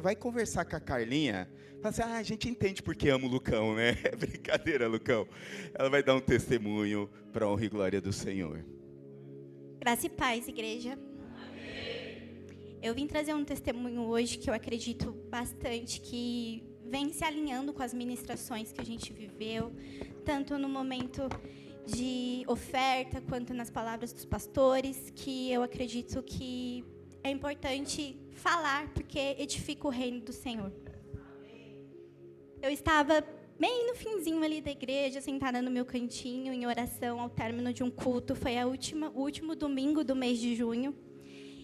vai conversar com a Carlinha, fala assim, a gente entende porque ama o Lucão, né? É brincadeira, Lucão. Ela vai dar um testemunho para a honra e glória do Senhor. Graça e paz, igreja. Eu vim trazer um testemunho hoje que eu acredito bastante que vem se alinhando com as ministrações que a gente viveu, tanto no momento de oferta, quanto nas palavras dos pastores, que eu acredito que é importante falar, porque edifica o reino do Senhor. Eu estava bem no finzinho ali da igreja, sentada no meu cantinho, em oração, ao término de um culto. Foi o último domingo do mês de junho.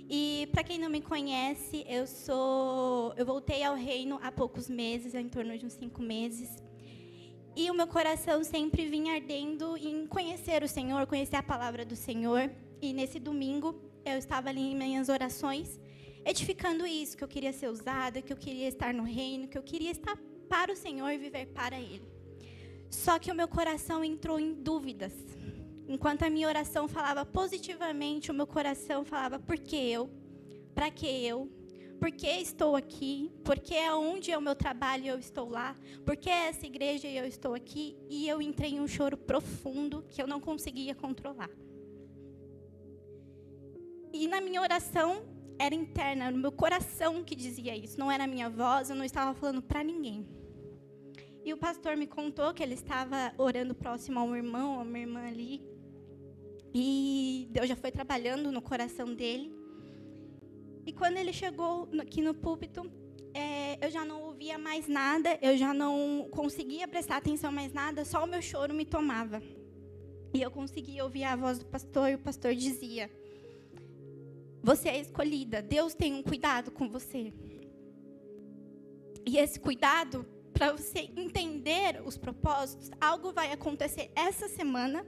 E, para quem não me conhece, eu voltei ao reino há poucos meses, em torno de uns 5 meses. E o meu coração sempre vinha ardendo em conhecer o Senhor, conhecer a palavra do Senhor. E, nesse domingo, eu estava ali em minhas orações, edificando isso, que eu queria ser usada, que eu queria estar no reino, que eu queria estar para o Senhor e viver para Ele. Só que o meu coração entrou em dúvidas. Enquanto a minha oração falava positivamente, o meu coração falava, por que eu? Para que eu? Por que estou aqui? Por que aonde é o meu trabalho e eu estou lá? Por que essa igreja e eu estou aqui? E eu entrei em um choro profundo que eu não conseguia controlar. E na minha oração, era interna, no meu coração que dizia isso. Não era a minha voz, eu não estava falando para ninguém. E o pastor me contou que ele estava orando próximo a um irmão, a uma irmã ali. E Deus já foi trabalhando no coração dele. E quando ele chegou aqui no púlpito, eu já não ouvia mais nada, eu já não conseguia prestar atenção mais nada, só o meu choro me tomava. E eu conseguia ouvir a voz do pastor, e o pastor dizia, você é escolhida, Deus tem um cuidado com você. E esse cuidado, para você entender os propósitos, algo vai acontecer essa semana,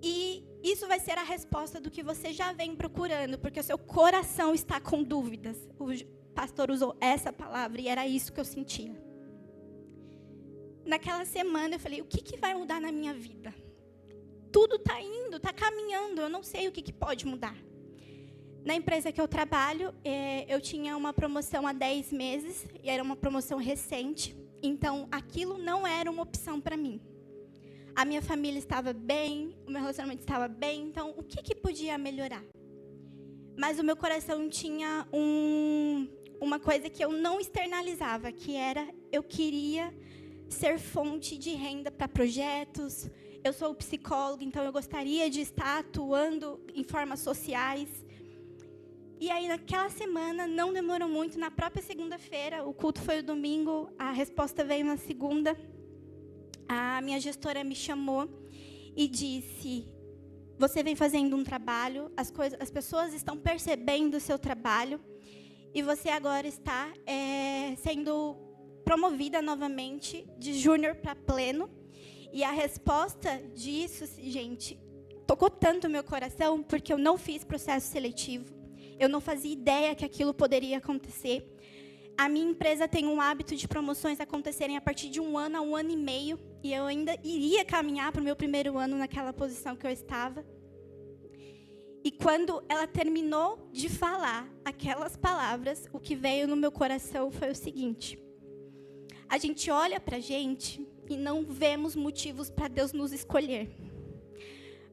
e isso vai ser a resposta do que você já vem procurando, porque o seu coração está com dúvidas. O pastor usou essa palavra e era isso que eu sentia. Naquela semana eu falei, o que vai mudar na minha vida? Tudo está indo, está caminhando, eu não sei o que pode mudar. Na empresa que eu trabalho, eu tinha uma promoção há 10 meses, e era uma promoção recente, então aquilo não era uma opção para mim. A minha família estava bem, o meu relacionamento estava bem, então o que podia melhorar? Mas o meu coração tinha uma coisa que eu não externalizava, que era, eu queria ser fonte de renda para projetos. Eu sou psicóloga, então eu gostaria de estar atuando em formas sociais. E aí, naquela semana, não demorou muito, na própria segunda-feira, o culto foi o domingo, a resposta veio na segunda. A minha gestora me chamou e disse, você vem fazendo um trabalho, as pessoas estão percebendo o seu trabalho, e você agora está sendo promovida novamente de júnior para pleno. E a resposta disso, gente, tocou tanto o meu coração, porque eu não fiz processo seletivo. Eu não fazia ideia que aquilo poderia acontecer. A minha empresa tem um hábito de promoções acontecerem a partir de 1 ano a 1 ano e meio. E eu ainda iria caminhar para o meu primeiro ano naquela posição que eu estava. E quando ela terminou de falar aquelas palavras, o que veio no meu coração foi o seguinte. A gente olha para a gente e não vemos motivos para Deus nos escolher.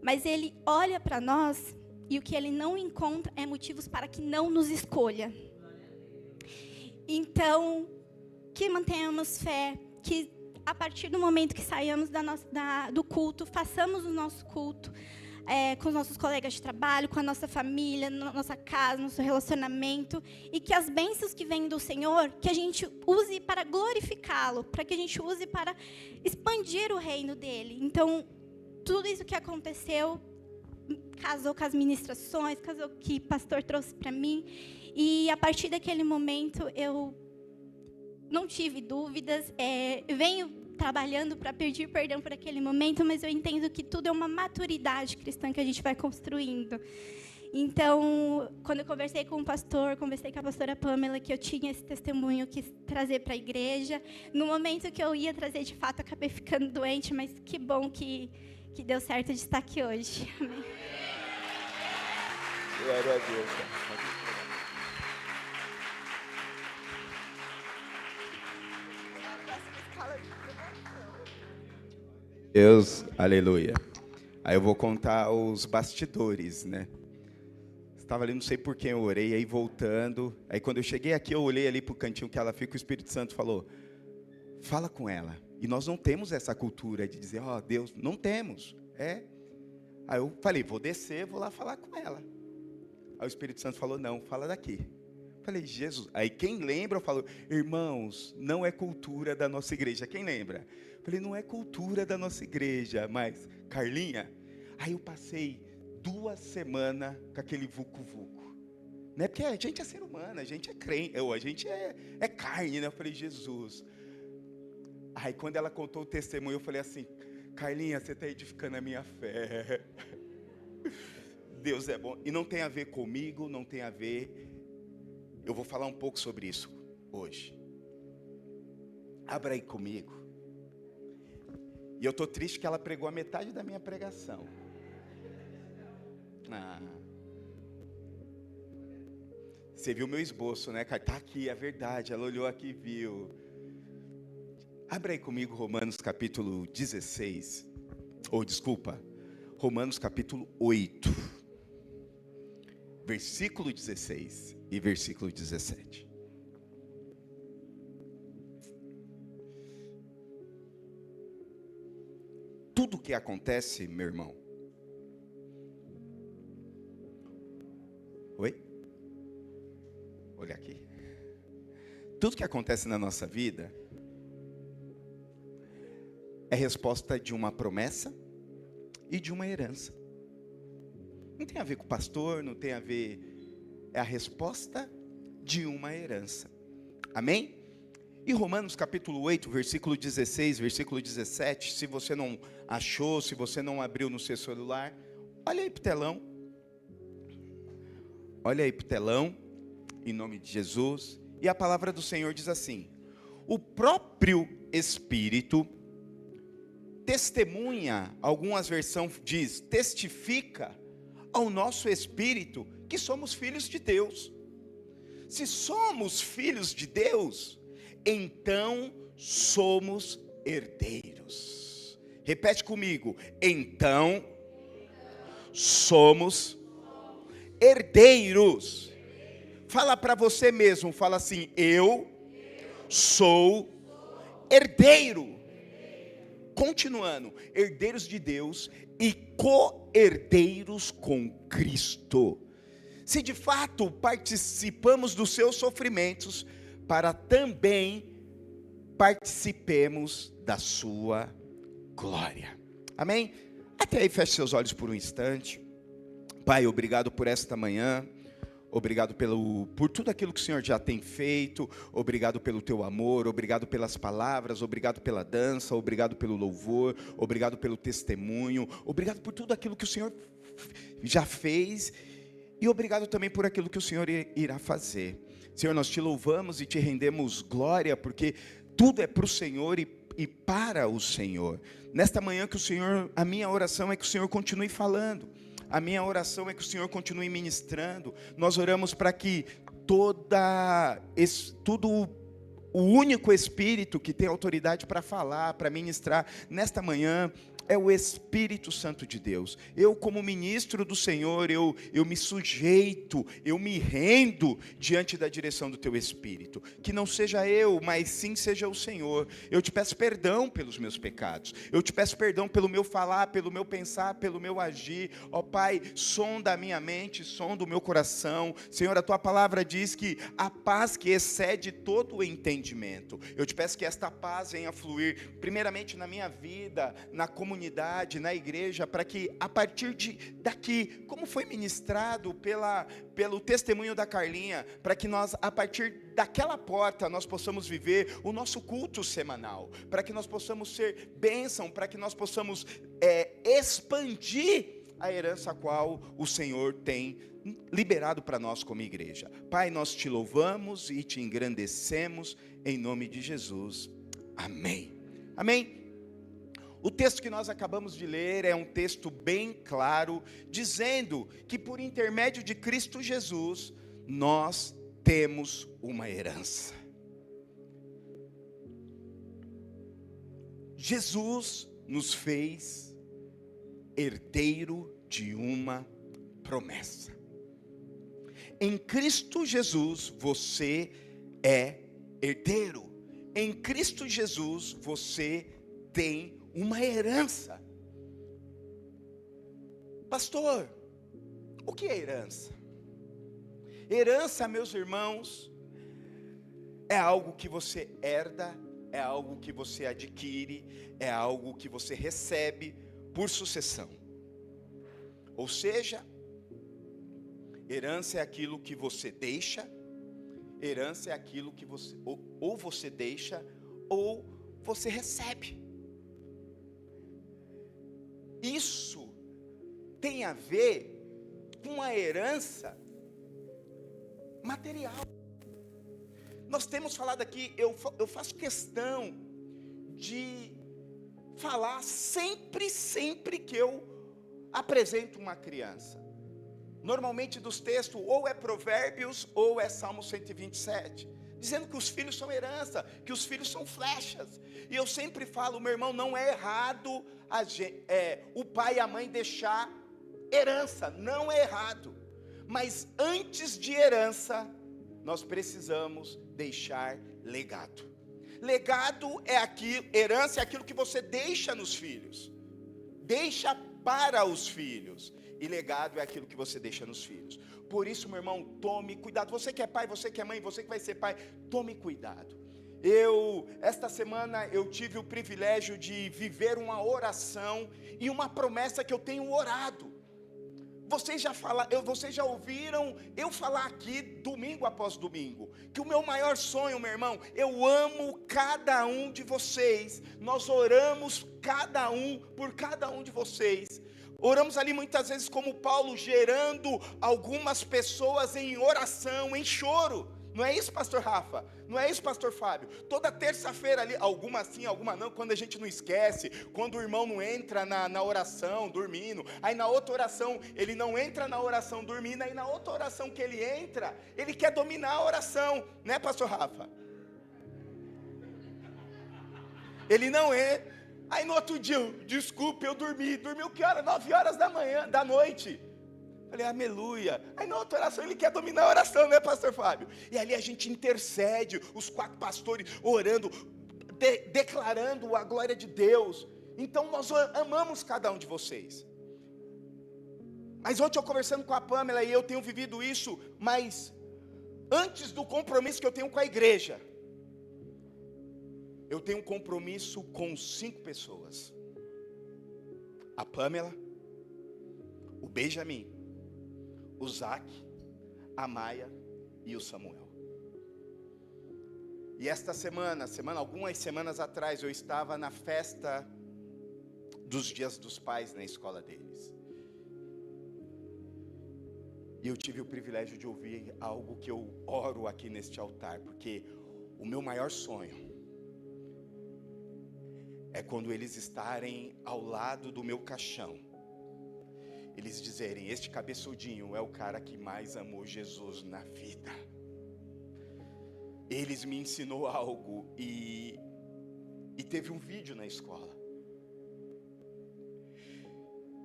Mas Ele olha para nós e o que Ele não encontra é motivos para que não nos escolha. Então, que mantenhamos fé, que a partir do momento que saímos do culto, façamos o nosso culto com os nossos colegas de trabalho, com a nossa família, na nossa casa, nosso relacionamento, e que as bênçãos que vêm do Senhor, que a gente use para glorificá-lo, para que a gente use para expandir o reino dEle. Então, tudo isso que aconteceu, casou com as ministrações, casou com o que o pastor trouxe para mim, e a partir daquele momento eu não tive dúvidas, venho trabalhando para pedir perdão por aquele momento, mas eu entendo que tudo é uma maturidade cristã que a gente vai construindo. Então, quando eu conversei com o pastor, conversei com a pastora Pamela, que eu tinha esse testemunho, quis trazer para a igreja. No momento que eu ia trazer, de fato, acabei ficando doente, mas que bom que deu certo de estar aqui hoje. Amém. Glória a Deus. Deus, aleluia. Aí eu vou contar os bastidores, né? Estava ali, não sei por quem eu orei, aí voltando. Aí quando eu cheguei aqui, eu olhei ali para o cantinho que ela fica, o Espírito Santo falou, fala com ela. E nós não temos essa cultura de dizer, ó, Deus, não temos. Aí eu falei, vou descer, vou lá falar com ela. Aí o Espírito Santo falou, não, fala daqui. Falei, Jesus. Aí quem lembra, eu falo, irmãos, não é cultura da nossa igreja. Quem lembra? Falei, não é cultura da nossa igreja, mas, Carlinha, aí eu passei 2 semanas com aquele vucu-vucu. Né? Porque a gente é ser humano, a gente é crente, a gente é carne, né? Eu falei, Jesus. Aí quando ela contou o testemunho, eu falei assim, Carlinha, você está edificando a minha fé. Deus é bom. E não tem a ver comigo, não tem a ver. Eu vou falar um pouco sobre isso hoje. Abra aí comigo. E eu estou triste que ela pregou a metade da minha pregação. Você viu meu esboço, né, cara? Está aqui, é verdade. Ela olhou aqui e viu. Abra aí comigo Romanos capítulo 16. Romanos capítulo 8. Versículo 16 e versículo 17. Tudo que acontece, meu irmão. Oi? Olha aqui. Tudo que acontece na nossa vida é resposta de uma promessa e de uma herança. Não tem a ver com o pastor, não tem a ver. É a resposta de uma herança. Amém? E Romanos capítulo 8, versículo 16, versículo 17, se você não achou, se você não abriu no seu celular, olha aí para o telão. Olha aí para o telão, em nome de Jesus. E a palavra do Senhor diz assim: o próprio Espírito testemunha, algumas versões diz, testifica ao nosso espírito que somos filhos de Deus. Se somos filhos de Deus, então somos herdeiros. Repete comigo. Então somos herdeiros. Fala para você mesmo, fala assim: eu sou herdeiro. Continuando, herdeiros de Deus e co-herdeiros com Cristo. Se de fato participamos dos seus sofrimentos, para também participemos da sua glória. Amém? Até aí, feche seus olhos por um instante. Pai, obrigado por esta manhã. Obrigado por tudo aquilo que o Senhor já tem feito. Obrigado pelo teu amor. Obrigado pelas palavras. Obrigado pela dança. Obrigado pelo louvor. Obrigado pelo testemunho. Obrigado por tudo aquilo que o Senhor já fez. E obrigado também por aquilo que o Senhor irá fazer. Senhor, nós te louvamos e te rendemos glória, porque tudo é para o Senhor e para o Senhor. Nesta manhã a minha oração é que o Senhor continue falando. A minha oração é que o Senhor continue ministrando. Nós oramos para que o único Espírito que tem autoridade para falar, para ministrar, nesta manhã, é o Espírito Santo de Deus. Eu, como ministro do Senhor, eu me sujeito, eu me rendo diante da direção do teu Espírito. Que não seja eu, mas sim seja o Senhor. Eu te peço perdão pelos meus pecados. Eu te peço perdão pelo meu falar, pelo meu pensar, pelo meu agir. Ó Pai, sonda a minha mente, sonda o meu coração. Senhor, a tua palavra diz que a paz que excede todo o entendimento. Eu te peço que esta paz venha fluir, primeiramente na minha vida, na comunidade, na igreja, para que a partir daqui, como foi ministrado pelo testemunho da Carlinha, para que nós, a partir daquela porta, nós possamos viver o nosso culto semanal, para que nós possamos ser bênção, para que nós possamos expandir a herança a qual o Senhor tem liberado para nós como igreja. Pai, nós te louvamos e te engrandecemos em nome de Jesus. Amém. Amém. O texto que nós acabamos de ler é um texto bem claro, dizendo que por intermédio de Cristo Jesus, nós temos uma herança. Jesus nos fez herdeiro de uma promessa. Em Cristo Jesus você é herdeiro. Em Cristo Jesus você tem uma herança. Pastor, o que é herança? Herança, meus irmãos, é algo que você herda, é algo que você adquire, é algo que você recebe por sucessão. Ou seja, herança é aquilo que você deixa, herança é aquilo que você ou você deixa ou você recebe. Isso tem a ver com a herança material. Nós temos falado aqui, eu faço questão de falar sempre que eu apresento uma criança. Normalmente dos textos, ou é Provérbios, ou é Salmo 127, dizendo que os filhos são herança, que os filhos são flechas. E eu sempre falo, meu irmão, não é errado o pai e a mãe deixar herança, não é errado. Mas antes de herança, nós precisamos deixar legado. Legado é aquilo, herança é aquilo que você deixa nos filhos, deixa para os filhos. E legado é aquilo que você deixa nos filhos. Por isso, meu irmão, tome cuidado. Você que é pai, você que é mãe, você que vai ser pai, tome cuidado. Esta semana, eu tive o privilégio de viver uma oração e uma promessa que eu tenho orado. Vocês já ouviram eu falar aqui, domingo após domingo, que o meu maior sonho, meu irmão, eu amo cada um de vocês. Nós oramos por cada um de vocês. Oramos ali muitas vezes como Paulo, gerando algumas pessoas em oração, em choro. Não é isso, pastor Rafa? Não é isso, pastor Fábio? Toda terça-feira ali, alguma sim, alguma não, quando a gente não esquece, quando o irmão não entra na oração, dormindo, aí na outra oração, ele não entra na oração dormindo, aí na outra oração que ele entra, ele quer dominar a oração, né, pastor Rafa? Ele não é. Aí no outro dia, desculpe, eu dormi o que hora? 9 horas da noite. Falei, aleluia. Aí na outra oração, ele quer dominar a oração, né, pastor Fábio? E ali a gente intercede, os 4 pastores orando, declarando a glória de Deus. Então nós amamos cada um de vocês. Mas ontem eu conversando com a Pamela, e eu tenho vivido isso, mas antes do compromisso que eu tenho com a igreja, eu tenho um compromisso com 5 pessoas. A Pamela, o Benjamin, o Zac, a Maia e o Samuel. E esta algumas semanas atrás, eu estava na festa dos Dias dos Pais na escola deles. E eu tive o privilégio de ouvir algo que eu oro aqui neste altar, porque o meu maior sonho é quando eles estarem ao lado do meu caixão, eles dizerem, este cabeçudinho é o cara que mais amou Jesus na vida. Eles me ensinou algo e teve um vídeo na escola.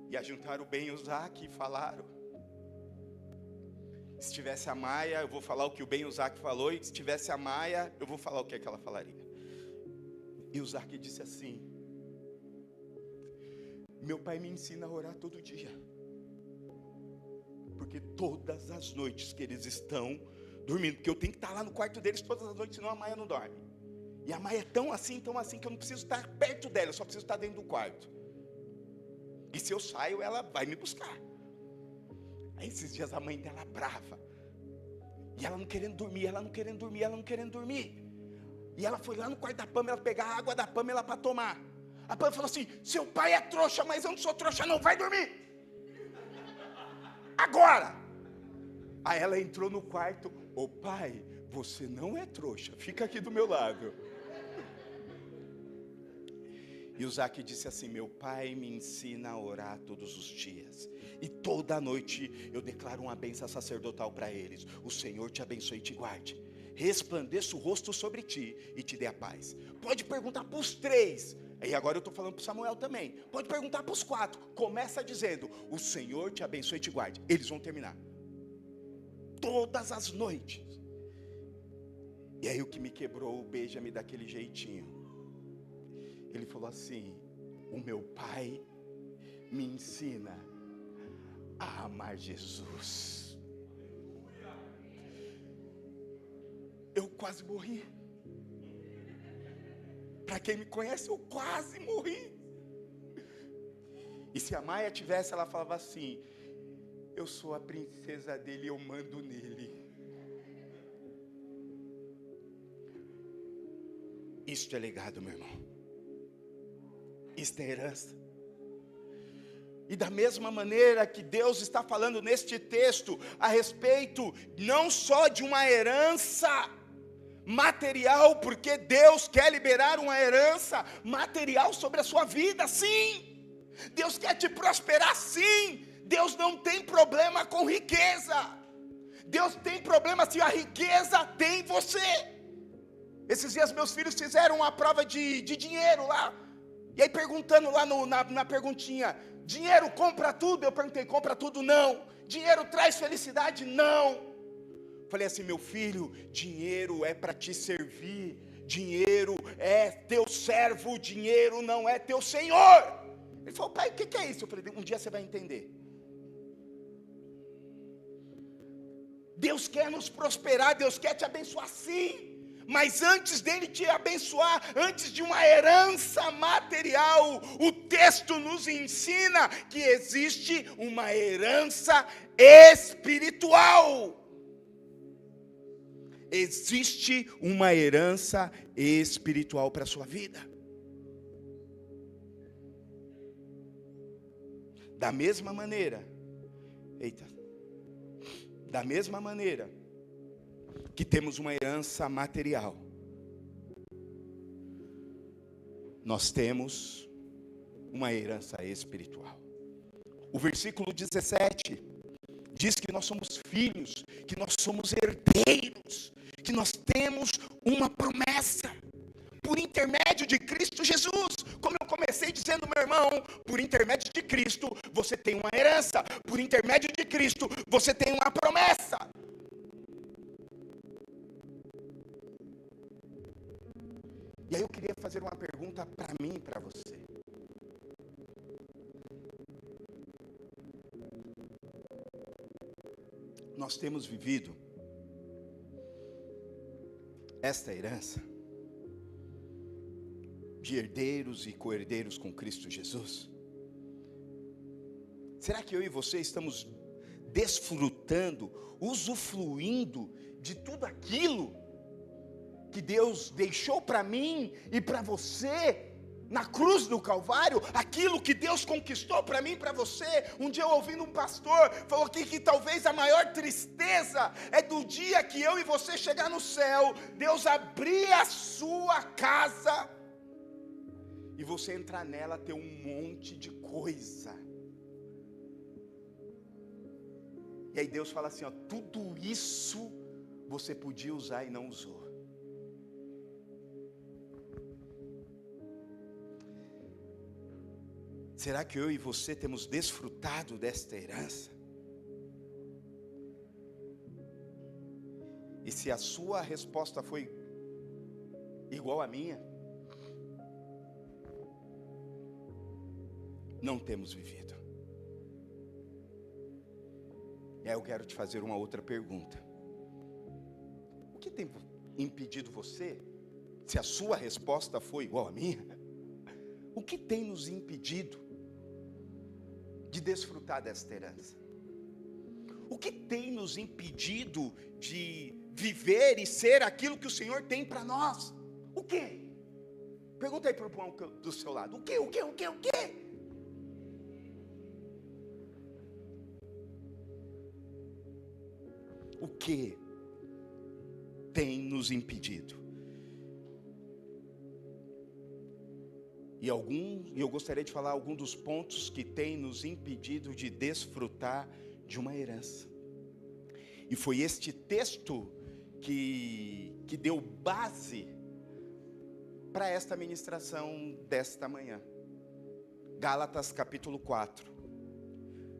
E ajuntaram bem o Zac e falaram. Se tivesse a Maia, eu vou falar o que o Ben e o Zac falou, e se tivesse a Maia, eu vou falar o que é que ela falaria. E o Zac disse assim, meu pai me ensina a orar todo dia, porque todas as noites que eles estão dormindo, porque eu tenho que estar lá no quarto deles todas as noites, senão a Maia não dorme. E a Maia é tão assim que eu não preciso estar perto dela, eu só preciso estar dentro do quarto. E se eu saio, ela vai me buscar. Aí esses dias a mãe dela brava, e ela não querendo dormir, E ela foi lá no quarto da Pamela pegar a água da Pamela para tomar. A Pamela falou assim, seu pai é trouxa, mas eu não sou trouxa não, vai dormir. Agora. Aí ela entrou no quarto, ô pai, você não é trouxa, fica aqui do meu lado. E o Zac disse assim, meu pai me ensina a orar todos os dias. E toda noite eu declaro uma bênção sacerdotal para eles. O Senhor te abençoe e te guarde. Resplandeça o rosto sobre ti e te dê a paz. Pode perguntar para os 3. E agora eu estou falando para o Samuel também. Pode perguntar para os 4. Começa dizendo: o Senhor te abençoe e te guarde. Eles vão terminar. Todas as noites. E aí o que me quebrou o Benjamin daquele jeitinho. Ele falou assim: o meu pai me ensina a amar Jesus. Eu quase morri. Para quem me conhece, eu quase morri. E se a Maia tivesse, ela falava assim: eu sou a princesa dele, eu mando nele. Isto é legado, meu irmão. Isto é herança. E da mesma maneira que Deus está falando neste texto a respeito não só de uma herança material, porque Deus quer liberar uma herança material sobre a sua vida, sim. Deus quer te prosperar, sim. Deus não tem problema com riqueza. Deus tem problema se a riqueza tem você. Esses dias meus filhos fizeram uma prova de dinheiro lá. E aí perguntando lá na perguntinha: dinheiro compra tudo? Eu perguntei: compra tudo? Não. Dinheiro traz felicidade? Não. Falei assim: meu filho, dinheiro é para te servir, dinheiro é teu servo, dinheiro não é teu senhor. Ele falou: pai, o que é isso? Eu falei: um dia você vai entender. Deus quer nos prosperar, Deus quer te abençoar, sim. Mas antes dele te abençoar, antes de uma herança material, o texto nos ensina que existe uma herança espiritual. Existe uma herança espiritual para a sua vida. Da mesma maneira, da mesma maneira que temos uma herança material, nós temos uma herança espiritual. O versículo 17 diz que nós somos filhos, que nós somos herdeiros, que nós temos uma promessa, por intermédio de Cristo Jesus. Como eu comecei dizendo, meu irmão, por intermédio de Cristo, você tem uma herança, por intermédio de Cristo, você tem uma promessa. E aí eu queria fazer uma pergunta para mim e para você. Nós temos vivido esta herança de herdeiros e co-herdeiros com Cristo Jesus? Será que eu e você estamos desfrutando, usufruindo de tudo aquilo que Deus deixou para mim e para você na cruz do Calvário, aquilo que Deus conquistou para mim e para você? Um dia eu ouvindo um pastor, falou que talvez a maior tristeza é do dia que eu e você chegar no céu, Deus abrir a sua casa e você entrar nela, ter um monte de coisa. E aí Deus fala assim, ó, tudo isso você podia usar e não usou. Será que eu e você temos desfrutado desta herança? E se a sua resposta foi igual à minha, não temos vivido. E aí eu quero te fazer uma outra pergunta. O que tem impedido você, se a sua resposta foi igual à minha, o que tem nos impedido de desfrutar desta herança? O que tem nos impedido de viver e ser aquilo que o Senhor tem para nós? O quê? Pergunta aí para o irmão do seu lado. O quê? O quê? O quê? O quê? O que tem nos impedido? E eu gostaria de falar alguns dos pontos que tem nos impedido de desfrutar de uma herança. E foi este texto que deu base para esta ministração desta manhã. Gálatas capítulo 4,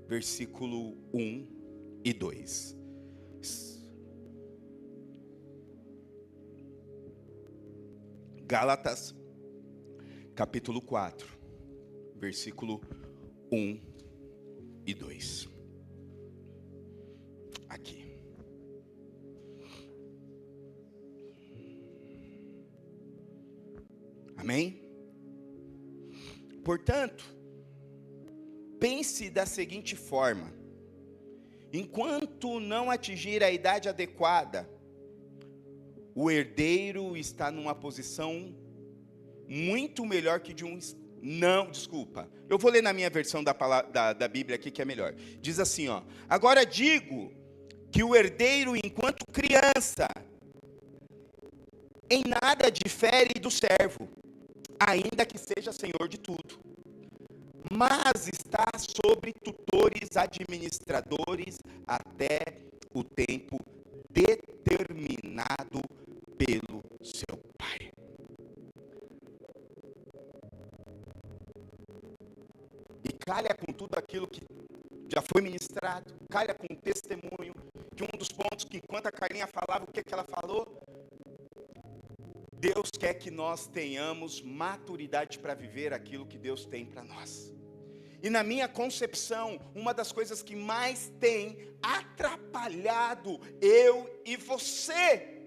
versículo 1 e 2. Gálatas capítulo 4, versículo 1 e 2. Aqui. Amém? Portanto, pense da seguinte forma: enquanto não atingir a idade adequada, o herdeiro está numa posição muito melhor que de um... Não, desculpa. Eu vou ler na minha versão da Bíblia aqui que é melhor. Diz assim, ó: agora digo que o herdeiro, enquanto criança, em nada difere do servo, ainda que seja senhor de tudo, mas está sobre tutores administradores até o tempo determinado pelo seu pai. E calha com tudo aquilo que já foi ministrado, calha com o testemunho, que um dos pontos que enquanto a Carlinha falava, o que ela falou? Deus quer que nós tenhamos maturidade para viver aquilo que Deus tem para nós. E na minha concepção, uma das coisas que mais tem atrapalhado eu e você,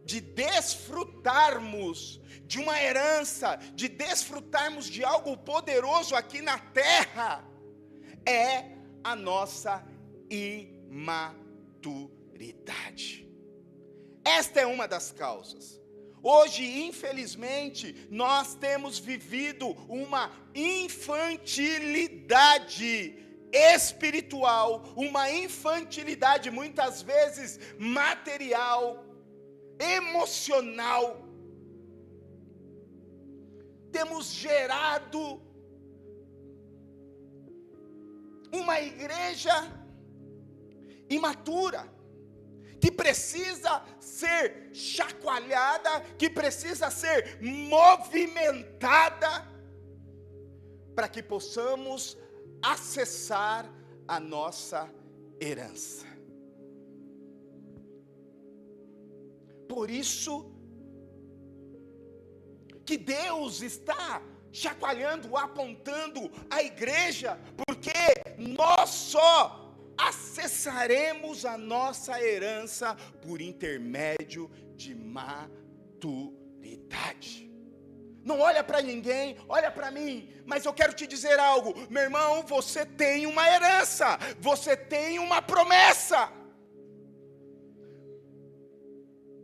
de desfrutarmos de uma herança, de desfrutarmos de algo poderoso aqui na terra, é a nossa imaturidade. Esta é uma das causas. Hoje, infelizmente, nós temos vivido uma infantilidade espiritual, uma infantilidade muitas vezes material, emocional. Temos gerado uma igreja imatura, que precisa ser chacoalhada, que precisa ser movimentada, para que possamos acessar a nossa herança. Por isso que Deus está chacoalhando, apontando a igreja, porque nós só acessaremos a nossa herança por intermédio de maturidade. Não olha para ninguém, olha para mim, mas eu quero te dizer algo, meu irmão, você tem uma herança, você tem uma promessa.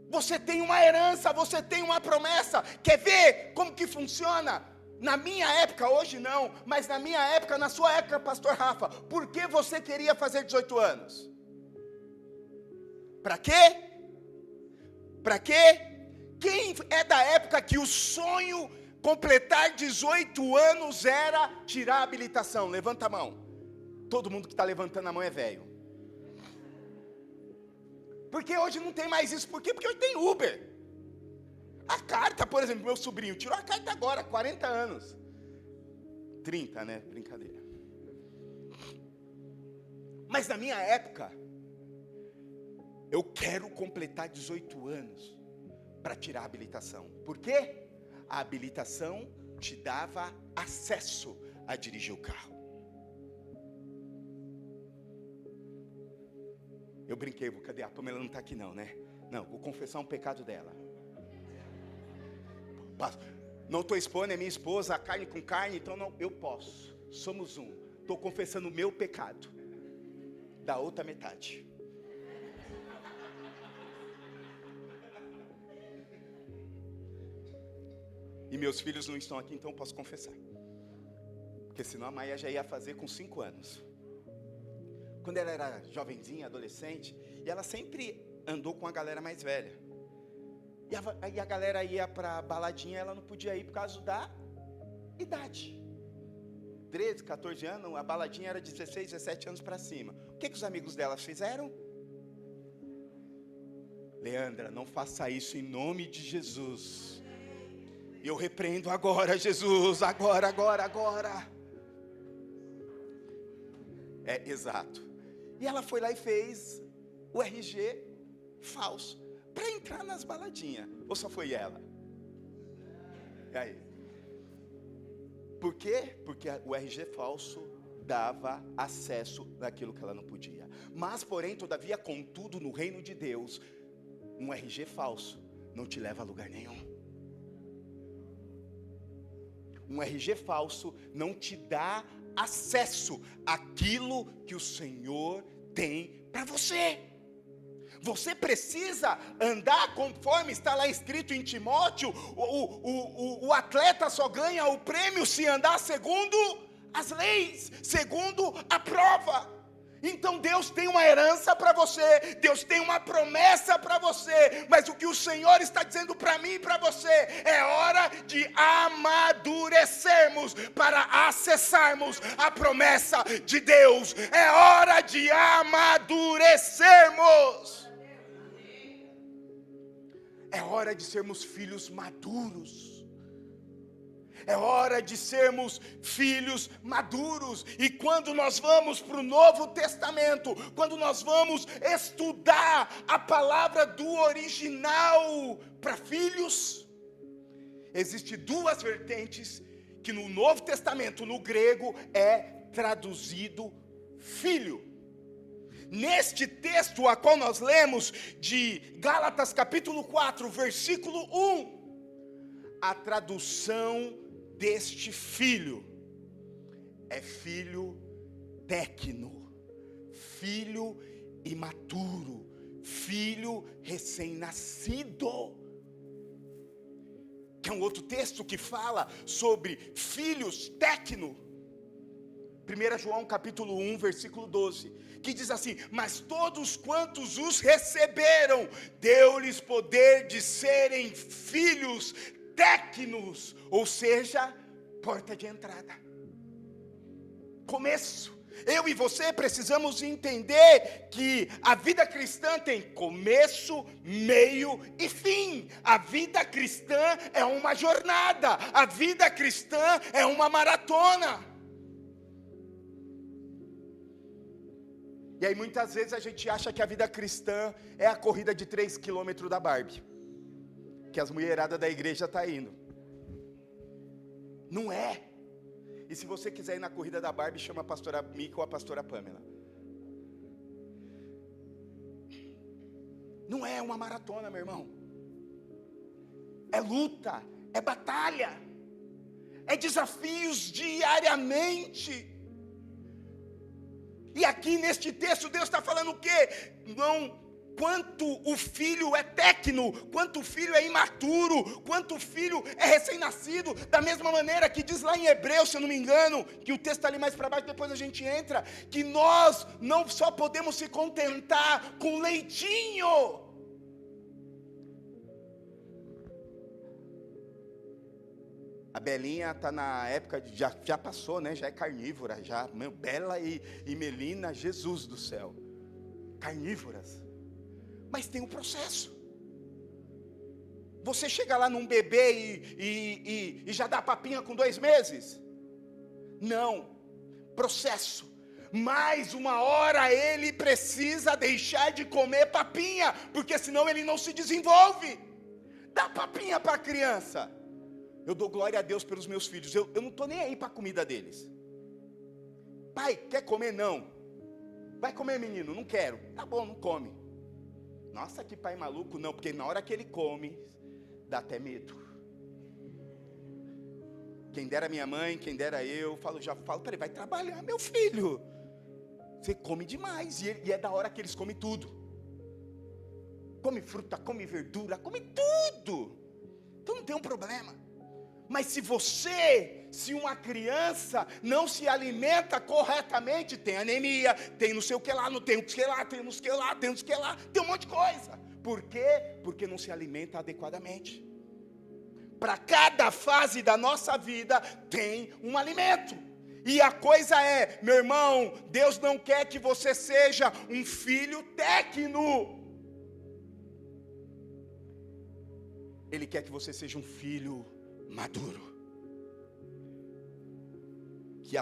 Você tem uma herança, você tem uma promessa. Quer ver como que funciona? Na minha época, hoje não, mas na minha época, na sua época, pastor Rafa, por que você queria fazer 18 anos? Para quê? Para quê? Quem é da época que o sonho completar 18 anos era tirar a habilitação? Levanta a mão. Todo mundo que está levantando a mão é velho. Porque hoje não tem mais isso. Por quê? Porque hoje tem Uber. A carta, por exemplo, meu sobrinho tirou a carta agora, 40 anos. 30, né? Brincadeira. Mas na minha época, eu quero completar 18 anos para tirar a habilitação. Por quê? A habilitação te dava acesso a dirigir o carro. Eu brinquei, cadê? A Pamela não está aqui não, né? Não, vou confessar um pecado dela. Não estou expondo, é minha esposa, a carne com carne, então não, eu posso. Somos um. Estou confessando o meu pecado. Da outra metade. E meus filhos não estão aqui, então eu posso confessar. Porque senão a Maia já ia fazer com 5 anos. Quando ela era jovenzinha, adolescente, e ela sempre andou com a galera mais velha. E a galera ia para baladinha, ela não podia ir por causa da idade. 13, 14 anos, a baladinha era 16, 17 anos para cima. O que os amigos dela fizeram? Leandra, não faça isso em nome de Jesus. Eu repreendo agora, Jesus, agora. Exato. E ela foi lá e fez o RG falso para entrar nas baladinhas. Ou só foi ela? E aí? Por quê? Porque o RG falso dava acesso naquilo que ela não podia. Mas, porém, todavia, contudo, no reino de Deus, um RG falso não te leva a lugar nenhum. Um RG falso não te dá acesso àquilo que o Senhor tem para você. Você precisa andar conforme está lá escrito em Timóteo. O atleta só ganha o prêmio se andar segundo as leis, segundo a prova. Então Deus tem uma herança para você, Deus tem uma promessa para você, mas o que o Senhor está dizendo para mim e para você, é hora de amadurecermos para acessarmos a promessa de Deus, é hora de amadurecermos. É hora de sermos filhos maduros. É hora de sermos filhos maduros. E quando nós vamos para o Novo Testamento, quando nós vamos estudar a palavra do original para filhos, existem duas vertentes que no Novo Testamento, no grego, é traduzido filho. Neste texto a qual nós lemos, de Gálatas capítulo 4, versículo 1, a tradução deste filho é filho tecno, filho imaturo, filho recém-nascido. Que é um outro texto que fala sobre filhos tecno. 1 João capítulo 1, versículo 12, que diz assim: mas todos quantos os receberam, deu-lhes poder de serem filhos tecnos, ou seja, porta de entrada, começo. Eu e você precisamos entender que a vida cristã tem começo, meio e fim. A vida cristã é uma jornada, a vida cristã é uma maratona. E aí muitas vezes a gente acha que a vida cristã é a corrida de 3 quilômetros da Barbie, que as mulheradas da igreja estão indo. Não é. E se você quiser ir na corrida da Barbie, chama a pastora Mica ou a pastora Pamela. Não é uma maratona, meu irmão. É luta, é batalha, é desafios diariamente. E aqui neste texto Deus está falando o quê? Não, quanto o filho é tecno, quanto o filho é imaturo, quanto o filho é recém-nascido, da mesma maneira que diz lá em Hebreus, se eu não me engano, que o texto está ali mais para baixo, depois a gente entra, que nós não só podemos se contentar com leitinho. A Belinha está na época, já passou, né? Já é carnívora, já. Meu, Bela e Melina, Jesus do céu. Carnívoras. Mas tem um processo. Você chega lá num bebê e já dá papinha com 2 meses? Não. Processo. Mas uma hora ele precisa deixar de comer papinha, porque senão ele não se desenvolve. Dá papinha para a criança. Eu dou glória a Deus pelos meus filhos. Eu não estou nem aí para a comida deles. Pai, quer comer? Não. Vai comer, menino? Não quero. Tá bom, não come. Nossa, que pai maluco. Não, porque na hora que ele come, dá até medo. Quem dera minha mãe, quem dera eu, já falo para ele, vai trabalhar, meu filho. Você come demais. E é da hora que eles comem tudo. Come fruta, come verdura, come tudo. Então não tem um problema. Mas se uma criança não se alimenta corretamente, tem anemia, tem não sei o que lá, não tem o que lá, tem não sei o que lá, tem não sei o que lá, tem um monte de coisa. Por quê? Porque não se alimenta adequadamente. Para cada fase da nossa vida tem um alimento. E a coisa é, meu irmão, Deus não quer que você seja um filho tecno. Ele quer que você seja um filho maduro. Que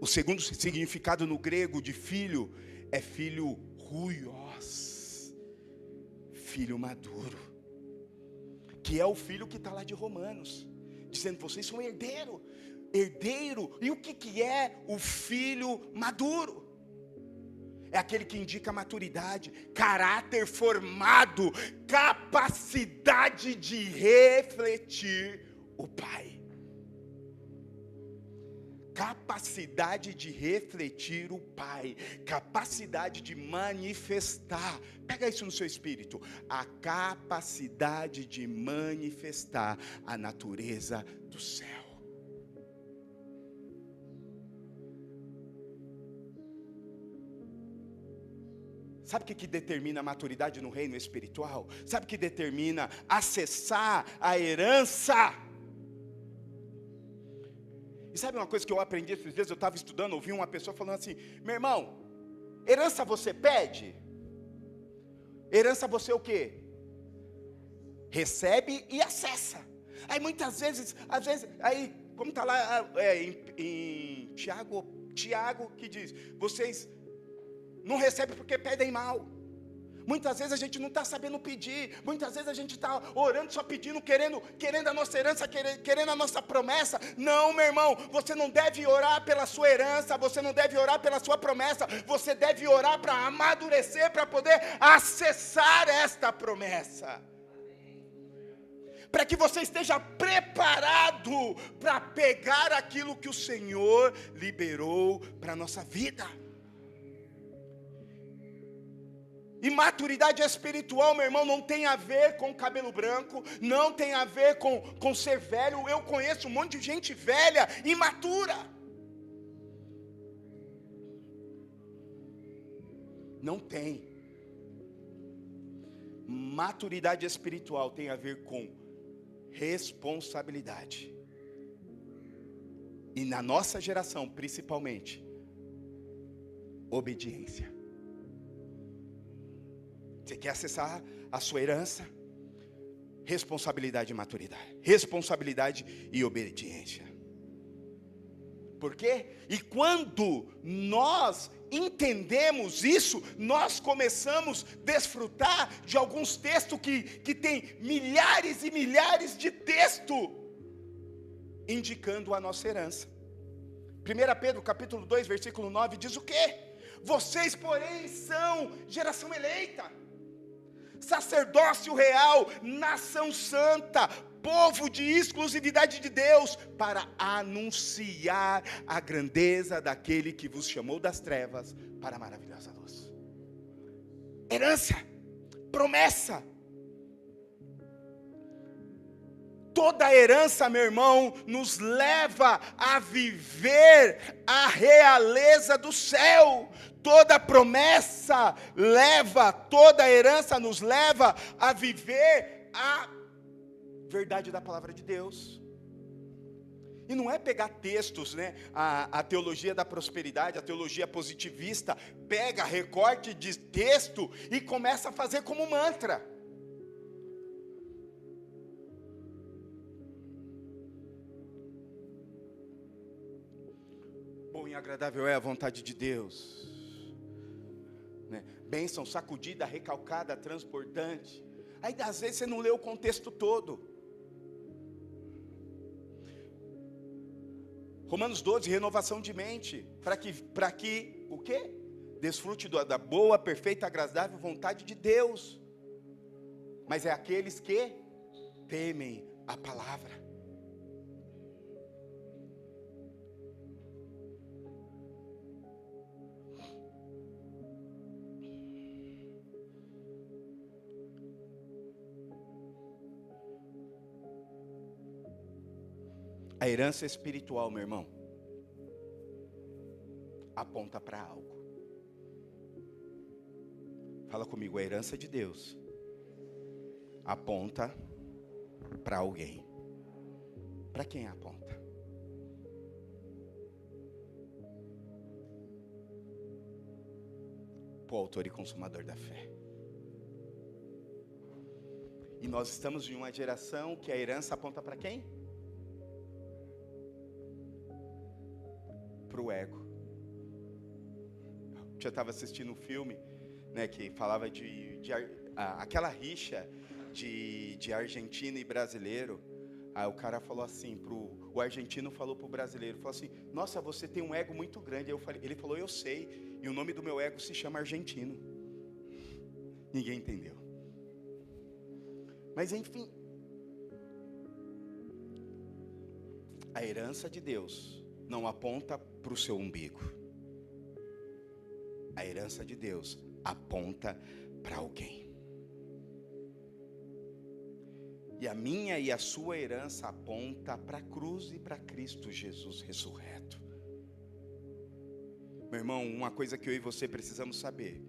o segundo significado no grego de filho é filho ruios, filho maduro, que é o filho que está lá de Romanos, dizendo: vocês são herdeiro. E o que é o filho maduro? É aquele que indica maturidade, caráter formado, capacidade de refletir o Pai. Capacidade de refletir o Pai, capacidade de manifestar. Pega isso no seu espírito. A capacidade de manifestar a natureza do céu. Sabe o que determina a maturidade no reino espiritual? Sabe o que determina acessar a herança? E sabe uma coisa que eu aprendi esses dias? Eu estava estudando, ouvi uma pessoa falando assim: meu irmão, herança você pede? Herança você o quê? Recebe e acessa. Aí muitas vezes, aí, como está lá em Tiago que diz: vocês não recebem porque pedem mal. Muitas vezes a gente não está sabendo pedir. Muitas vezes a gente está orando, só pedindo, querendo a nossa herança, querendo a nossa promessa. Não, meu irmão, você não deve orar pela sua herança, você não deve orar pela sua promessa. Você deve orar para amadurecer, para poder acessar esta promessa. Para que você esteja preparado para pegar aquilo que o Senhor liberou para a nossa vida. E maturidade espiritual, meu irmão, não tem a ver com cabelo branco, não tem a ver com ser velho. Eu conheço um monte de gente velha, imatura. Não tem. Maturidade espiritual tem a ver com responsabilidade. E na nossa geração, principalmente, obediência. Você quer acessar a sua herança? Responsabilidade e maturidade. Responsabilidade e obediência. Por quê? E quando nós entendemos isso, nós começamos a desfrutar de alguns textos que tem milhares e milhares de textos indicando a nossa herança. 1 Pedro capítulo 2, versículo 9 diz o quê? Vocês, porém, são geração eleita, sacerdócio real, nação santa, povo de exclusividade de Deus, para anunciar a grandeza daquele que vos chamou das trevas para a maravilhosa luz. Herança, promessa. Toda herança, meu irmão, nos leva a viver a realeza do céu. Toda promessa toda herança nos leva a viver a verdade da palavra de Deus. E não é pegar textos, né? A teologia da prosperidade, a teologia positivista, pega recorte de texto e começa a fazer como mantra. Bom e agradável é a vontade de Deus. Né? Bênção sacudida, recalcada, transbordante. Aí às vezes você não lê o contexto todo. Romanos 12, renovação de mente. Para que o quê? Desfrute da boa, perfeita, agradável vontade de Deus. Mas é aqueles que temem a palavra. A herança espiritual, meu irmão, aponta para algo. Fala comigo, a herança de Deus aponta para alguém. Para quem aponta? Para o autor e consumador da fé. E nós estamos em uma geração que a herança aponta para quem? Para o ego. Eu já estava assistindo um filme, né, que falava aquela rixa de argentino e brasileiro. Aí o cara falou assim, o argentino falou para o brasileiro, falou assim, nossa, você tem um ego muito grande. Ele falou, eu sei, e o nome do meu ego se chama argentino. Ninguém entendeu. Mas enfim, a herança de Deus não aponta para o seu umbigo. A herança de Deus aponta para alguém. E a minha e a sua herança aponta para a cruz e para Cristo Jesus ressurreto. Meu irmão, uma coisa que eu e você precisamos saber: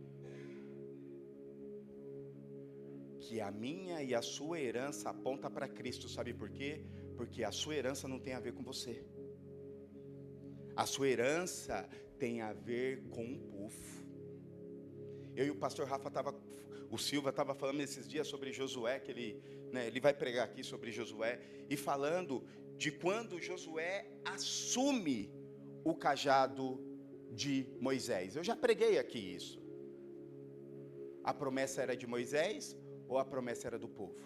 que a minha e a sua herança aponta para Cristo. Sabe por quê? Porque a sua herança não tem a ver com você. A sua herança tem a ver com um povo. Eu e o pastor o Silva estava falando esses dias sobre Josué, que ele vai pregar aqui sobre Josué, e falando de quando Josué assume o cajado de Moisés. Eu já preguei aqui isso. A promessa era de Moisés ou a promessa era do povo?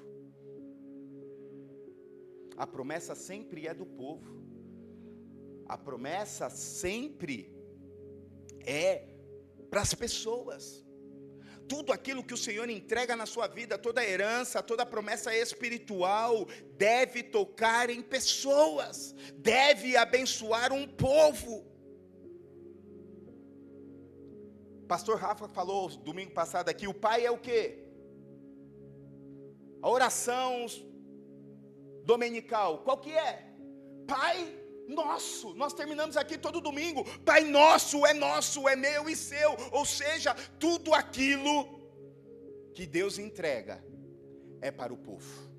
A promessa sempre é do povo. A promessa sempre é para as pessoas. Tudo aquilo que o Senhor entrega na sua vida, toda a herança, toda a promessa espiritual, deve tocar em pessoas, deve abençoar um povo. Pastor Rafa falou domingo passado aqui, o Pai é o quê? A oração dominical, qual que é? Pai nosso. Nós terminamos aqui todo domingo, Pai nosso, é meu e seu. Ou seja, tudo aquilo que Deus entrega é para o povo.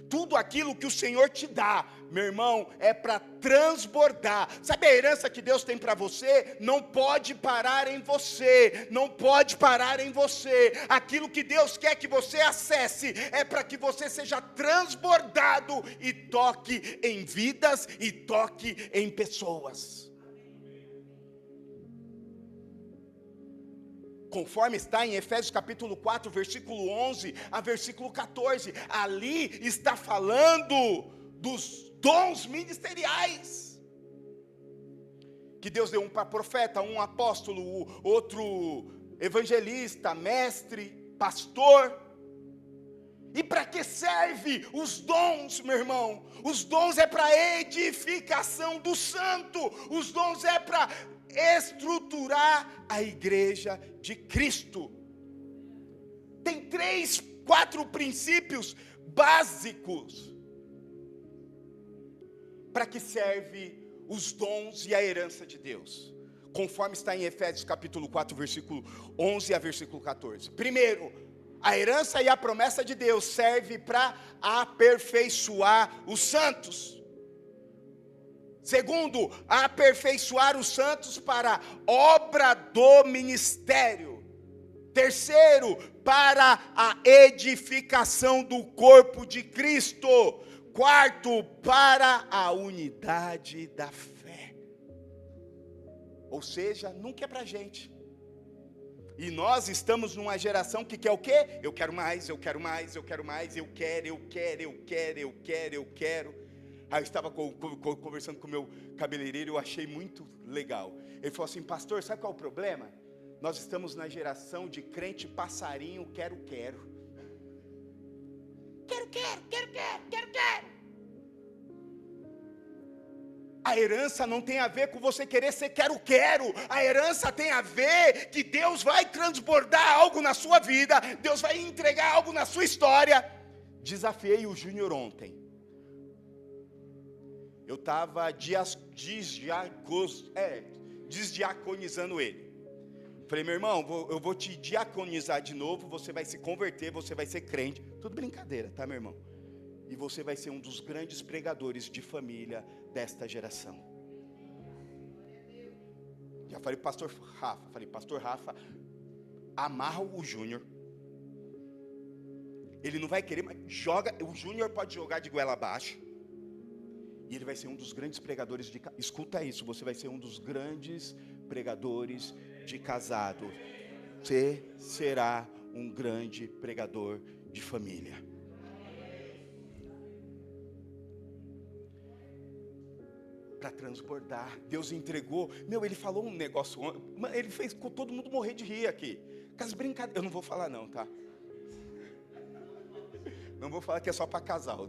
Tudo aquilo que o Senhor te dá, meu irmão, é para transbordar. Sabe a herança que Deus tem para você? Não pode parar em você, não pode parar em você. Aquilo que Deus quer que você acesse, é para que você seja transbordado e toque em vidas e toque em pessoas. Conforme está em Efésios capítulo 4, versículo 11 a versículo 14, ali está falando dos dons ministeriais, que Deus deu um para profeta, um apóstolo, outro evangelista, mestre, pastor. E para que serve os dons, meu irmão? Os dons é para edificação do santo, os dons é para estruturar a igreja de Cristo. Tem 4 princípios básicos para que serve os dons e a herança de Deus, conforme está em Efésios capítulo 4, versículo 11 a versículo 14. Primeiro, a herança e a promessa de Deus serve para aperfeiçoar os santos. Segundo, aperfeiçoar os santos para obra do ministério. Terceiro, para a edificação do corpo de Cristo. Quarto, para a unidade da fé. Ou seja, nunca é para a gente. E nós estamos numa geração que quer o quê? Eu quero mais, eu quero mais, eu quero mais, eu quero. Aí eu estava conversando com o meu cabeleireiro, eu achei muito legal. Ele falou assim, pastor, sabe qual é o problema? Nós estamos na geração de crente passarinho, quero. A herança não tem a ver com você querer ser quero. A herança tem a ver que Deus vai transbordar algo na sua vida, Deus vai entregar algo na sua história. Desafiei o Júnior ontem. Eu estava desdiaconizando ele. Falei, meu irmão, eu vou te diaconizar de novo, você vai se converter, você vai ser crente. Tudo brincadeira, tá, meu irmão? E você vai ser um dos grandes pregadores de família desta geração. Já falei para o pastor Rafa, amarra o Júnior, Ele não vai querer, mas joga. O Júnior pode jogar de goela abaixo. E ele vai ser um dos grandes pregadores de... Escuta isso, você vai ser um dos grandes pregadores de casado. Você será um grande pregador de família. Para transbordar. Deus entregou. Ele falou um negócio. Ele fez com todo mundo morrer de rir aqui. Com as brincadeiras. Eu não vou falar não, tá? Não vou falar que é só para casal.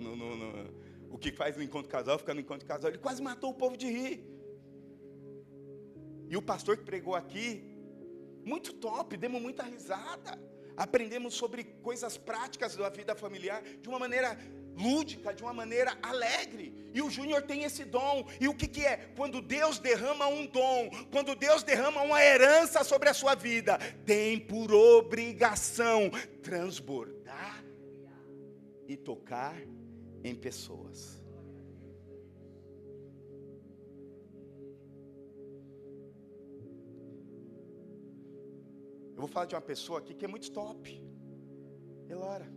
O que faz no encontro casal, fica no encontro casal. Ele quase matou o povo de rir. E o pastor que pregou aqui, muito top, demos muita risada. Aprendemos sobre coisas práticas da vida familiar de uma maneira lúdica, de uma maneira alegre. E o Júnior tem esse dom. E o que é? Quando Deus derrama um dom, quando Deus derrama uma herança sobre a sua vida, tem por obrigação transbordar e tocar em pessoas. Eu vou falar de uma pessoa aqui que é muito top. Elora.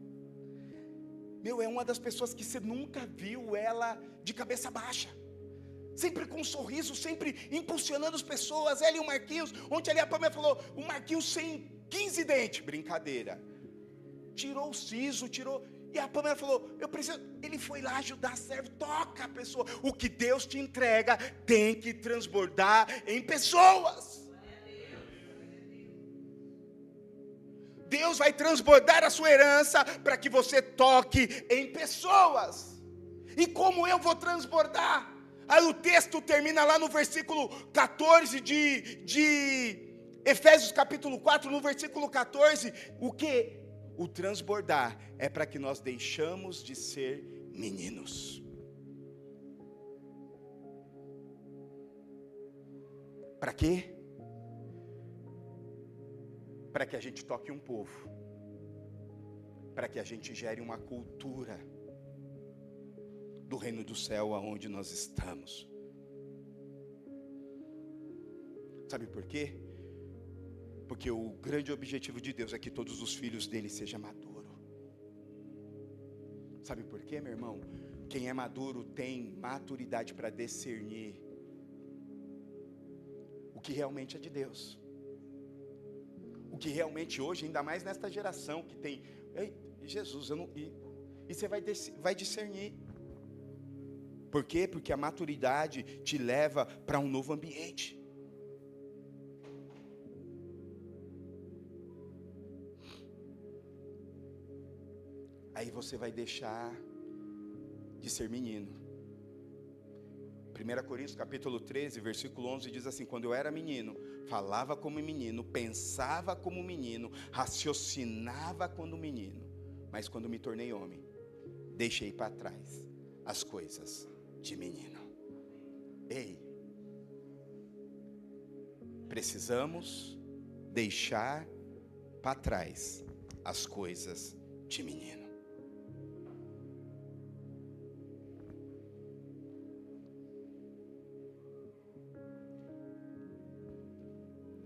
É uma das pessoas que você nunca viu ela de cabeça baixa. Sempre com um sorriso, sempre impulsionando as pessoas. Ela e o Marquinhos. Ontem ali a Pamela falou, o Marquinhos sem 15 dentes. Brincadeira. Tirou o siso, tirou... E a Pamela falou, ele foi lá ajudar, serve, toca a pessoa. O que Deus te entrega tem que transbordar em pessoas. Deus vai transbordar a sua herança para que você toque em pessoas. E como eu vou transbordar? Aí o texto termina lá no versículo 14 de Efésios capítulo 4, no versículo 14, o que? O transbordar é para que nós deixamos de ser meninos. Para quê? Para que a gente toque um povo. Para que a gente gere uma cultura do reino do céu aonde nós estamos. Sabe por quê? Porque o grande objetivo de Deus é que todos os filhos dele sejam maduros. Sabe por quê, meu irmão? Quem é maduro tem maturidade para discernir o que realmente é de Deus. O que realmente hoje, ainda mais nesta geração que tem... Ei, Jesus, e você vai discernir. Por quê? Porque a maturidade te leva para um novo ambiente. Aí você vai deixar de ser menino. 1 Coríntios capítulo 13, versículo 11 diz assim: quando eu era menino, falava como menino, pensava como menino, raciocinava como menino, mas quando me tornei homem, deixei para trás as coisas de menino. Ei, precisamos deixar para trás as coisas de menino.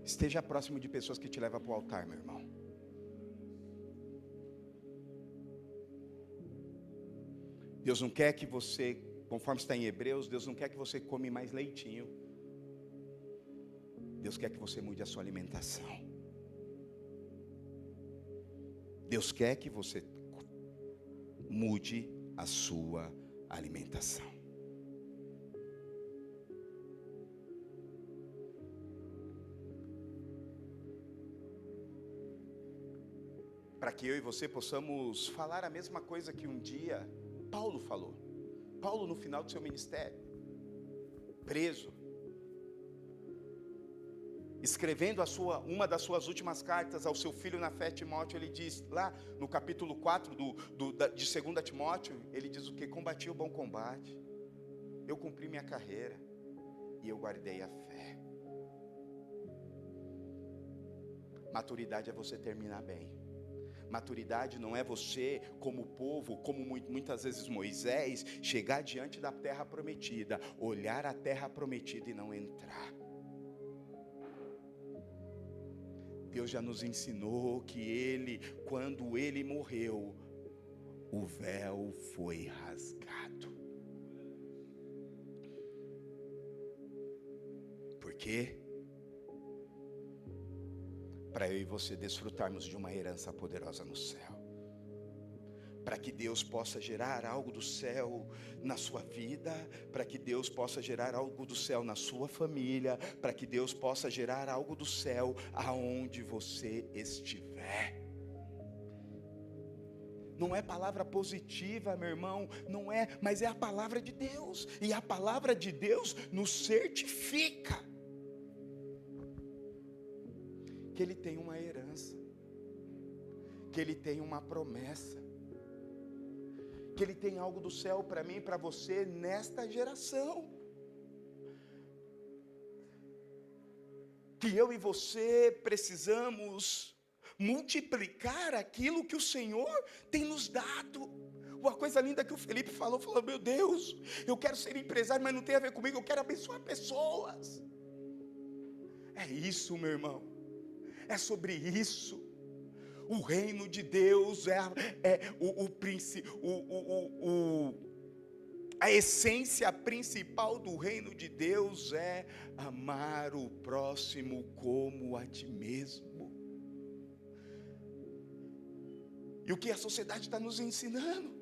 Esteja próximo de pessoas que te levam para o altar, meu irmão. Deus não quer que você, conforme está em Hebreus, Deus não quer que você come mais leitinho. Deus quer que você mude a sua alimentação. Deus quer que você mude a sua alimentação. Para que eu e você possamos falar a mesma coisa que um dia Paulo falou. Paulo, no final do seu ministério, preso, escrevendo uma das suas últimas cartas ao seu filho na fé, Timóteo, ele diz lá no capítulo 4 de 2 Timóteo, ele diz o que? Combati o bom combate, eu cumpri minha carreira e eu guardei a fé. Maturidade é você terminar bem. Maturidade não é você, como povo, como muitas vezes Moisés, chegar diante da terra prometida, olhar a terra prometida e não entrar. Deus já nos ensinou que Ele, quando Ele morreu, o véu foi rasgado. Por quê? Para eu e você desfrutarmos de uma herança poderosa no céu. Para que Deus possa gerar algo do céu na sua vida, para que Deus possa gerar algo do céu na sua família, para que Deus possa gerar algo do céu aonde você estiver. Não é palavra positiva, meu irmão, não é, mas é a palavra de Deus, e a palavra de Deus nos certifica que Ele tem uma herança, que Ele tem uma promessa, que Ele tem algo do céu para mim e para você nesta geração. Que eu e você precisamos multiplicar aquilo que o Senhor tem nos dado. Uma coisa linda que o Felipe falou, meu Deus, eu quero ser empresário, mas não tem a ver comigo, eu quero abençoar pessoas. É isso, meu irmão, é sobre isso. O reino de Deus a essência principal do reino de Deus é amar o próximo como a ti mesmo. E o que a sociedade está nos ensinando?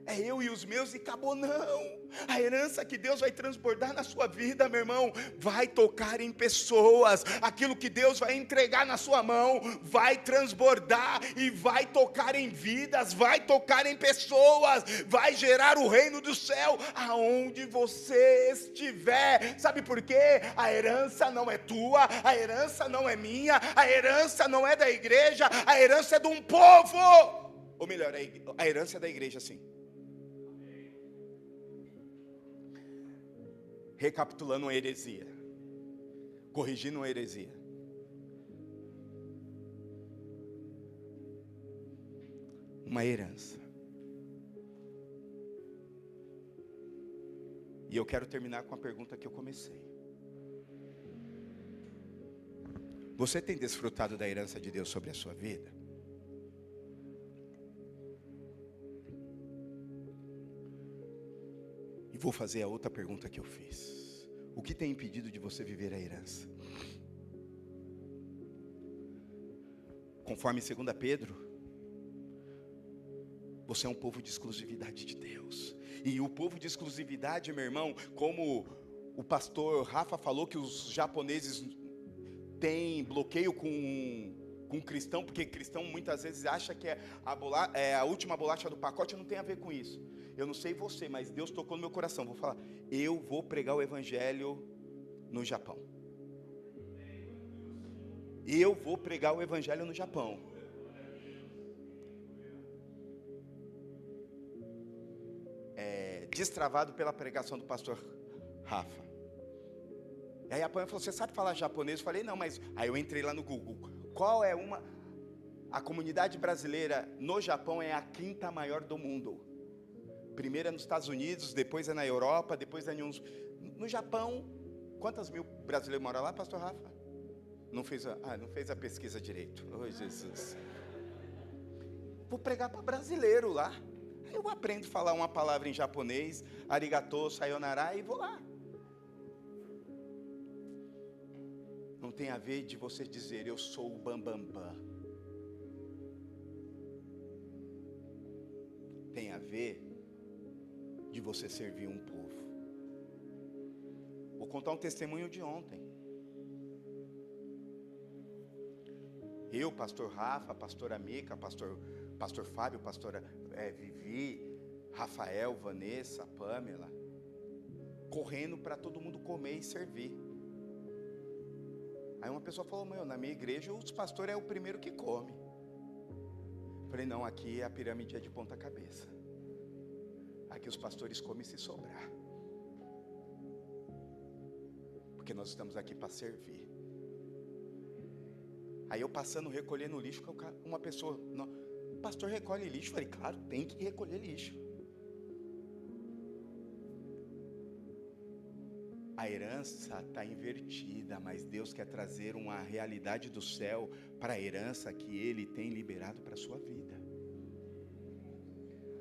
É eu e os meus e acabou, não. A herança que Deus vai transbordar na sua vida, meu irmão, vai tocar em pessoas. Aquilo que Deus vai entregar na sua mão vai transbordar e vai tocar em vidas, vai tocar em pessoas, vai gerar o reino do céu aonde você estiver. Sabe por quê? A herança não é tua, a herança não é minha, a herança não é da igreja, a herança é de um povo. Ou melhor, a herança é da igreja, sim. Recapitulando uma heresia, corrigindo uma heresia. Uma herança. E eu quero terminar com a pergunta que eu comecei. Você tem desfrutado da herança de Deus sobre a sua vida? Vou fazer a outra pergunta que eu fiz. O que tem impedido de você viver a herança? Conforme 2 Pedro, você é um povo de exclusividade de Deus. E o povo de exclusividade, meu irmão, como o pastor Rafa falou, que os japoneses têm bloqueio com cristão, porque cristão muitas vezes acha que é a última bolacha do pacote. Não tem a ver com isso. Eu não sei você, mas Deus tocou no meu coração. Vou falar, eu vou pregar o evangelho no Japão. Eu vou pregar o evangelho no Japão. Destravado pela pregação do pastor Rafa. E aí a Pâmela falou, você sabe falar japonês? Eu falei, não, mas... Aí eu entrei lá no Google. Qual é a comunidade brasileira no Japão é a 5ª maior do mundo. Primeiro é nos Estados Unidos, depois é na Europa, depois é no Japão. Quantas mil brasileiros moram lá, pastor Rafa? Não fez a pesquisa direito. Oh, Jesus. Vou pregar para brasileiro lá. Eu aprendo a falar uma palavra em japonês, arigato, sayonara, e vou lá. Não tem a ver de você dizer, eu sou o bambambam. Tem a ver de você servir um povo. Vou contar um testemunho de ontem. Eu, pastor Rafa, pastora Mica, pastor Fábio, pastora Vivi, Rafael, Vanessa, Pâmela, correndo para todo mundo comer e servir. Aí uma pessoa falou, na minha igreja os pastores é o primeiro que come. Falei, não, aqui a pirâmide é de ponta cabeça. Aqui os pastores comem se sobrar. Porque nós estamos aqui para servir. Aí eu passando, recolhendo lixo, uma pessoa, o pastor recolhe lixo. Eu falei, claro, tem que recolher lixo. A herança está invertida, mas Deus quer trazer uma realidade do céu para a herança que Ele tem liberado para a sua vida.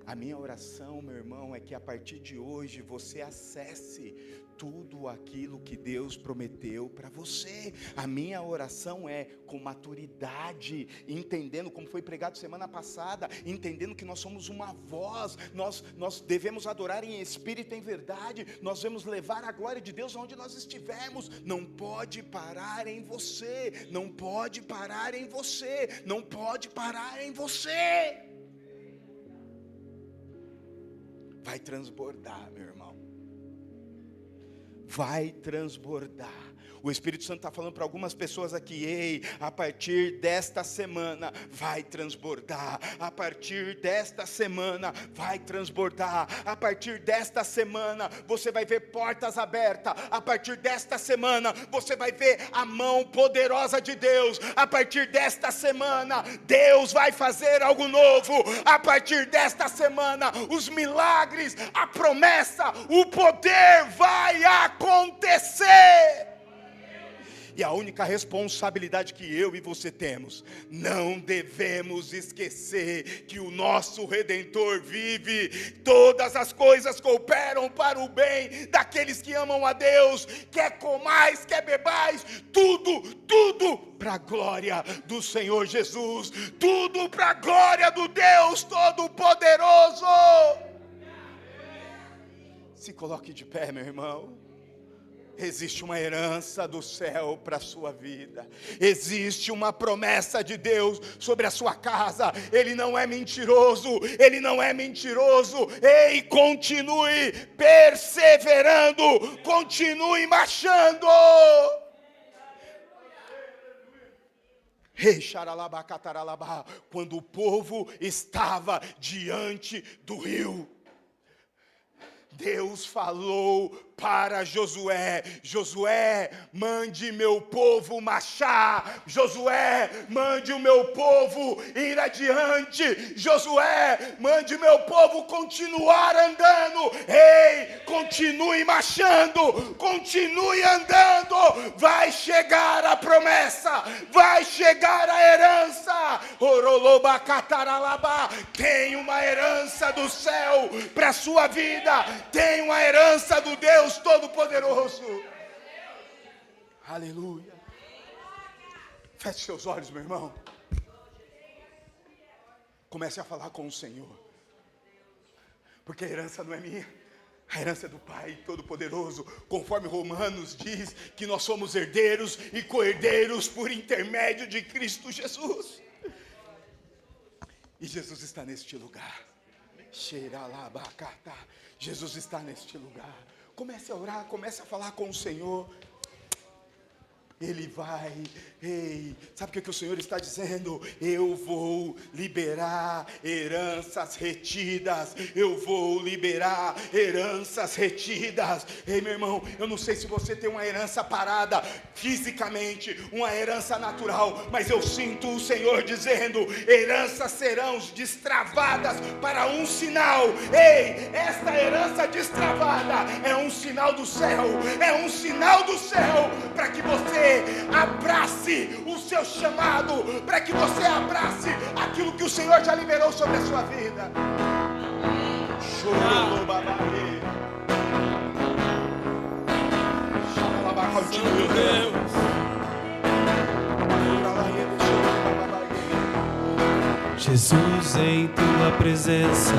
A minha oração, meu irmão, é que a partir de hoje você acesse tudo aquilo que Deus prometeu para você. A minha oração é com maturidade, entendendo, como foi pregado semana passada, entendendo que nós somos uma voz, nós devemos adorar em espírito e em verdade, nós devemos levar a glória de Deus onde nós estivermos. Não pode parar em você, não pode parar em você, não pode parar em você. Vai transbordar, meu irmão. Vai transbordar. O Espírito Santo está falando para algumas pessoas aqui: ei, a partir desta semana vai transbordar. A partir desta semana vai transbordar. A partir desta semana você vai ver portas abertas. A partir desta semana você vai ver a mão poderosa de Deus. A partir desta semana Deus vai fazer algo novo. A partir desta semana os milagres, a promessa, o poder vai acontecer. E a única responsabilidade que eu e você temos, não devemos esquecer que o nosso Redentor vive. Todas as coisas cooperam para o bem daqueles que amam a Deus. Quer comais, quer bebais, tudo para a glória do Senhor Jesus. Tudo para a glória do Deus Todo-Poderoso. Se coloque de pé, meu irmão. Existe uma herança do céu para a sua vida. Existe uma promessa de Deus sobre a sua casa. Ele não é mentiroso. Ele não é mentiroso. Ei, continue perseverando. Continue marchando. Rei Xaralabá, Cataralabá, quando o povo estava diante do rio, Deus falou para Josué: Josué, mande meu povo marchar. Josué, mande o meu povo ir adiante. Josué, mande meu povo continuar andando. Ei, continue marchando, continue andando. Vai chegar a promessa, vai chegar a herança. Orolobacataralabá, tem uma herança do céu para a sua vida. Tem uma herança do Deus Todo-Poderoso. Aleluia. Feche seus olhos, meu irmão. Comece a falar com o Senhor. Porque a herança não é minha. A herança é do Pai Todo-Poderoso. Conforme Romanos diz que nós somos herdeiros e co-herdeiros por intermédio de Cristo Jesus. E Jesus está neste lugar. Jesus está neste lugar. Comece a orar, comece a falar com o Senhor. Ele vai, ei, sabe o que o Senhor está dizendo? Eu vou liberar heranças retidas. Eu vou liberar heranças retidas. Ei, meu irmão, eu não sei se você tem uma herança parada fisicamente, uma herança natural, mas eu sinto o Senhor dizendo: heranças serão destravadas para um sinal. Ei, esta herança destravada é um sinal do céu. É um sinal do céu para que você abrace o seu chamado, para que você abrace aquilo que o Senhor já liberou sobre a sua vida. Continue, Deus. Jesus, em tua presença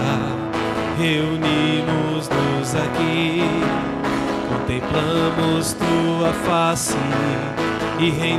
reunimos-nos aqui, contemplamos tua face e